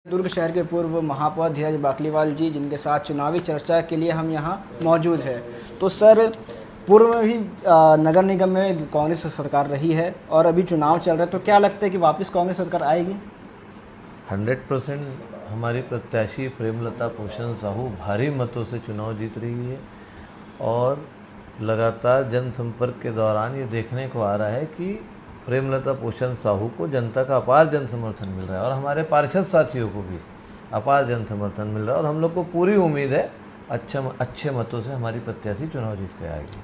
दुर्ग शहर के पूर्व महापौर धीरज बाकलीवाल जी, जिनके साथ चुनावी चर्चा के लिए हम यहाँ मौजूद हैं। तो सर, पूर्व में भी नगर निगम में कांग्रेस सरकार रही है और अभी चुनाव चल रहा है, तो क्या लगता है कि वापस कांग्रेस सरकार आएगी? 100% हमारी प्रत्याशी प्रेमलता पोषण साहू भारी मतों से चुनाव जीत रही है और लगातार जनसंपर्क के दौरान ये देखने को आ रहा है कि प्रेमलता पोषण साहू को जनता का अपार जन समर्थन मिल रहा है और हमारे पार्षद साथियों को भी अपार जन समर्थन मिल रहा है और हम लोग को पूरी उम्मीद है अच्छे मतों से हमारी प्रत्याशी चुनाव जीत के आएगी।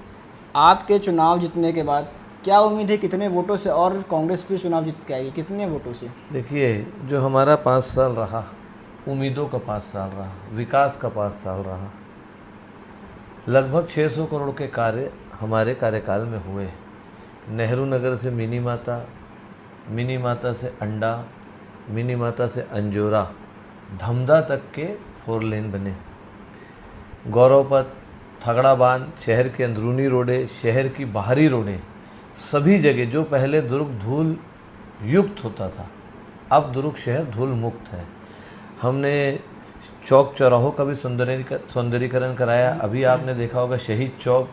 आपके चुनाव जीतने के बाद क्या उम्मीद है, कितने वोटों से और कांग्रेस फिर चुनाव जीत के आएगी, कितने वोटों से? देखिए, जो हमारा 5 साल रहा, उम्मीदों का 5 साल रहा, विकास का 5 साल रहा, लगभग 600 करोड़ के कार्य हमारे कार्यकाल में हुए। नेहरू नगर से मिनी माता से अंडा, मिनी माता से अंजोरा, धमदा तक के 4 लेन बने। गौरवपथ, थगड़ा बांध, शहर के अंदरूनी रोडें, शहर की बाहरी रोडें, सभी जगह जो पहले दुर्ग धूल युक्त होता था, अब दुर्ग शहर धूल मुक्त है। हमने चौक चौराहों का भी सौंदर्यीकरण कराया। अभी आपने देखा होगा शहीद चौक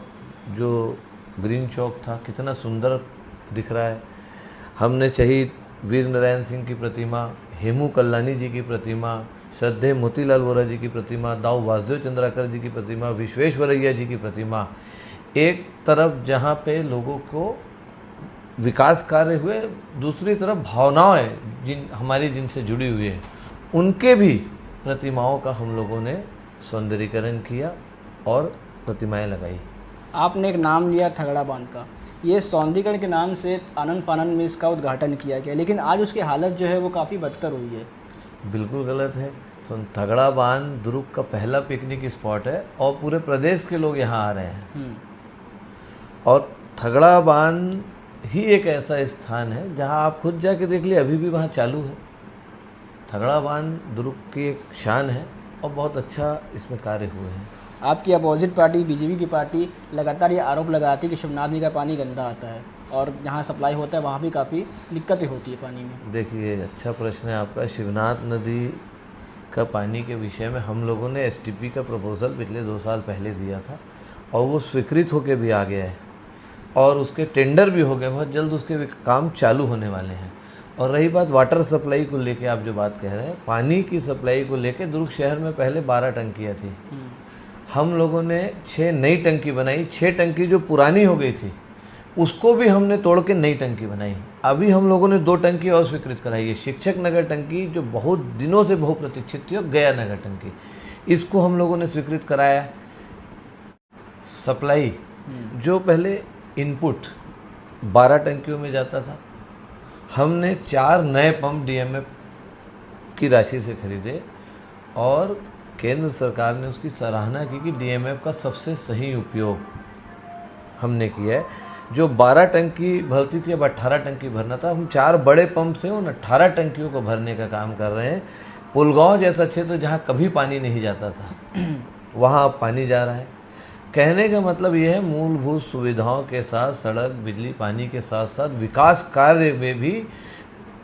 जो ग्रीन चौक था, कितना सुंदर दिख रहा है। हमने शहीद वीर नारायण सिंह की प्रतिमा, हेमू कल्लानी जी की प्रतिमा, श्रद्धेय मोतीलाल वोरा जी की प्रतिमा, दाऊ वासुदेव चंद्राकर जी की प्रतिमा, विश्वेश्वरैया जी की प्रतिमा, एक तरफ जहाँ पे लोगों को विकास कार्य हुए, दूसरी तरफ भावनाएं हमारी जिनसे जुड़ी हुई है, उनके भी प्रतिमाओं का हम लोगों ने सौंदर्यीकरण किया और प्रतिमाएं लगाई। आपने एक नाम लिया थगड़ा बांध का, ये सौंदर्यीकरण के नाम से आनंद फानंद में इसका उद्घाटन किया गया, लेकिन आज उसकी हालत जो है वो काफ़ी बदतर हुई है। बिल्कुल गलत है। तो थगड़ा बांध दुर्ग का पहला पिकनिक स्पॉट है और पूरे प्रदेश के लोग यहाँ आ रहे हैं और थगड़ा बांध ही एक ऐसा स्थान है जहाँ आप खुद जाके देख लिए, अभी भी वहाँ चालू है। थगड़ा बांध दुर्ग की एक शान है और बहुत अच्छा इसमें कार्य हुए हैं। आपकी अपोजिट पार्टी बीजेपी की पार्टी लगातार ये आरोप लगाती है कि शिवनाथ नदी का पानी गंदा आता है और जहाँ सप्लाई होता है वहाँ भी काफ़ी दिक्कतें होती है पानी में। देखिए, अच्छा प्रश्न है आपका। शिवनाथ नदी का पानी के विषय में हम लोगों ने एसटीपी का प्रपोजल पिछले 2 साल पहले दिया था और वो स्वीकृत होकर भी आ गया है और उसके टेंडर भी हो गए, बहुत जल्द उसके काम चालू होने वाले हैं। और रही बात वाटर सप्लाई को लेके, आप जो बात कह रहे हैं, पानी की सप्लाई को लेके दुर्ग शहर में पहले 12 टंकियाँ थी। हम लोगों ने 6 नई टंकी बनाई। 6 टंकी जो पुरानी हो गई थी उसको भी हमने तोड़ के नई टंकी बनाई। अभी हम लोगों ने 2 टंकी और स्वीकृत कराई है। शिक्षक नगर टंकी जो बहुत दिनों से बहुप्रतीक्षित थी, और गया नगर टंकी, इसको हम लोगों ने स्वीकृत कराया। सप्लाई जो पहले इनपुट 12 टंकियों में जाता था, हमने 4 नए पंप डीएमएफ की राशि से खरीदे और केंद्र सरकार ने उसकी सराहना की कि डीएमएफ का सबसे सही उपयोग हमने किया है। जो 12 टंकी भरती थी, अब 18 टंकी भरना था। हम 4 बड़े पंप से उन 18 टंकियों को भरने का काम कर रहे हैं। पुलगांव जैसा क्षेत्र जहाँ कभी पानी नहीं जाता था, वहाँ अब पानी जा रहा है। कहने का मतलब यह है, मूलभूत सुविधाओं के साथ सड़क, बिजली, पानी के साथ साथ विकास कार्य में भी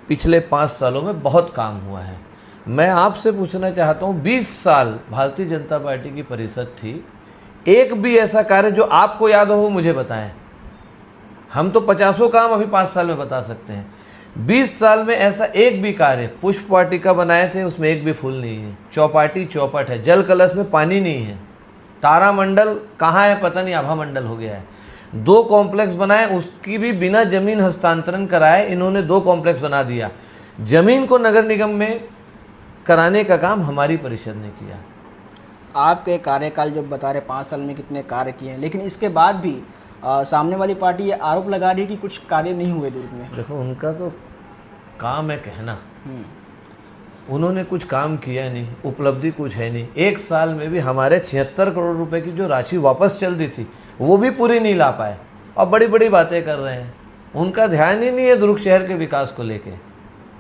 पिछले 5 सालों में बहुत काम हुआ है। मैं आपसे पूछना चाहता हूँ, 20 साल भारतीय जनता पार्टी की परिषद थी, एक भी ऐसा कार्य जो आपको याद हो वो मुझे बताएं। हम तो 50 काम अभी 5 साल में बता सकते हैं। 20 साल में ऐसा एक भी कार्य, पुष्प वाटिका बनाए थे उसमें एक भी फूल नहीं है, चौपाटी चौपट है, जल कलश में पानी नहीं है, तारामंडल कहाँ है पता नहीं, आभा मंडल हो गया है। 2 कॉम्प्लेक्स बनाए, उसकी भी बिना जमीन हस्तांतरण कराए इन्होंने 2 कॉम्प्लेक्स बना दिया। जमीन को नगर निगम में कराने का काम हमारी परिषद ने किया। आपके कार्यकाल जो बता रहे 5 साल में कितने कार्य किए हैं, लेकिन इसके बाद भी सामने वाली पार्टी ये आरोप लगा रही है कि कुछ कार्य नहीं हुए दुर्ग में। देखो, उनका तो काम है कहना, उन्होंने कुछ काम किया नहीं, उपलब्धि कुछ है नहीं। 1 साल में भी हमारे 76 करोड़ रुपए की जो राशि वापस चल दी थी वो भी पूरी नहीं ला पाए और बड़ी बड़ी बातें कर रहे हैं। उनका ध्यान ही नहीं है दुर्ग शहर के विकास को लेके,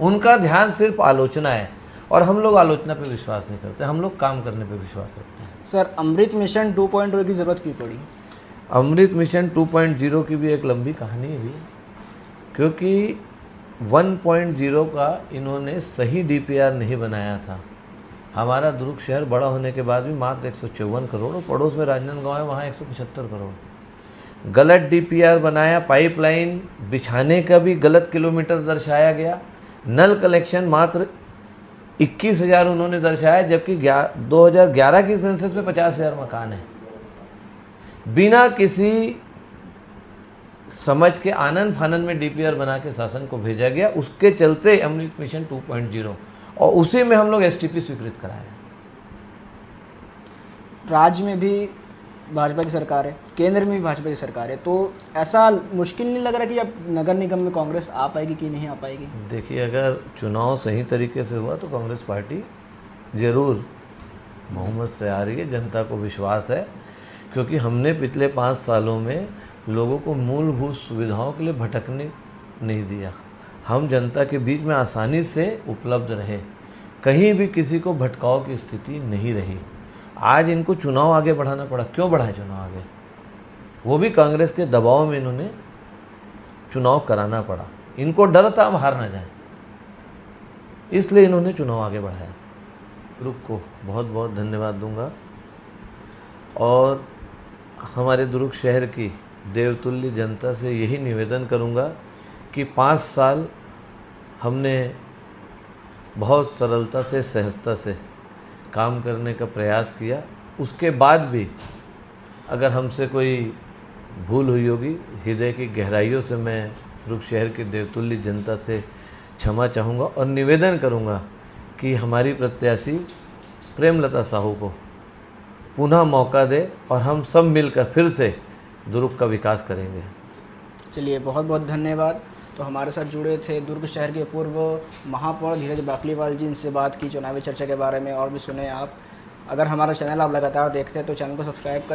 उनका ध्यान सिर्फ आलोचना है और हम लोग आलोचना पे विश्वास नहीं करते, हम लोग काम करने पे विश्वास रखते हैं। सर, अमृत मिशन 2.0 की ज़रूरत क्यों पड़ी? अमृत मिशन 2.0 की भी एक लंबी कहानी है, क्योंकि 1.0 का इन्होंने सही डीपीआर नहीं बनाया था। हमारा दुर्ग शहर बड़ा होने के बाद भी मात्र 154 करोड़ और पड़ोस में राजनांदगांव है, वहाँ 175 करोड़। गलत डीपीआर बनाया, पाइपलाइन बिछाने का भी गलत किलोमीटर दर्शाया गया। नल कलेक्शन मात्र 21,000 उन्होंने दर्शाया, जबकि 2011 की सेंसस में 50,000 मकान है। बिना किसी समझ के आनन फानन में डीपीआर बना के शासन को भेजा गया। उसके चलते अमृत मिशन 2.0 और उसी में हम लोग एसटीपी स्वीकृत कराए। राज्य में भी भाजपा की सरकार है, केंद्र में भी भाजपा की सरकार है, तो ऐसा मुश्किल नहीं लग रहा कि अब नगर निगम में कांग्रेस आ पाएगी कि नहीं आ पाएगी? देखिए, अगर चुनाव सही तरीके से हुआ तो कांग्रेस पार्टी ज़रूर बहुमत से आ रही है। जनता को विश्वास है, क्योंकि हमने पिछले 5 सालों में लोगों को मूलभूत सुविधाओं के लिए भटकने नहीं दिया। हम जनता के बीच में आसानी से उपलब्ध रहे, कहीं भी किसी को भटकाव की स्थिति नहीं रही। आज इनको चुनाव आगे बढ़ाना पड़ा। क्यों बढ़ा है चुनाव आगे? वो भी कांग्रेस के दबाव में इन्होंने चुनाव कराना पड़ा। इनको डर था हम हार ना जाए, इसलिए इन्होंने चुनाव आगे बढ़ाया। ग्रुप को बहुत बहुत धन्यवाद दूंगा और हमारे दुर्ग शहर की देवतुल्य जनता से यही निवेदन करूंगा कि 5 साल हमने बहुत सरलता से, सहजता से काम करने का प्रयास किया। उसके बाद भी अगर हमसे कोई भूल हुई होगी, हृदय की गहराइयों से मैं दुर्ग शहर की देवतुल्य जनता से क्षमा चाहूँगा और निवेदन करूँगा कि हमारी प्रत्याशी प्रेमलता साहू को पुनः मौका दे और हम सब मिलकर फिर से दुर्ग का विकास करेंगे। चलिए, बहुत बहुत धन्यवाद। तो हमारे साथ जुड़े थे दुर्ग शहर के पूर्व महापौर धीरज बाकलीवाल जी। इनसे बात की चुनावी चर्चा के बारे में और भी सुने आप। अगर हमारा चैनल आप लगातार देखते हैं तो चैनल को सब्सक्राइब कर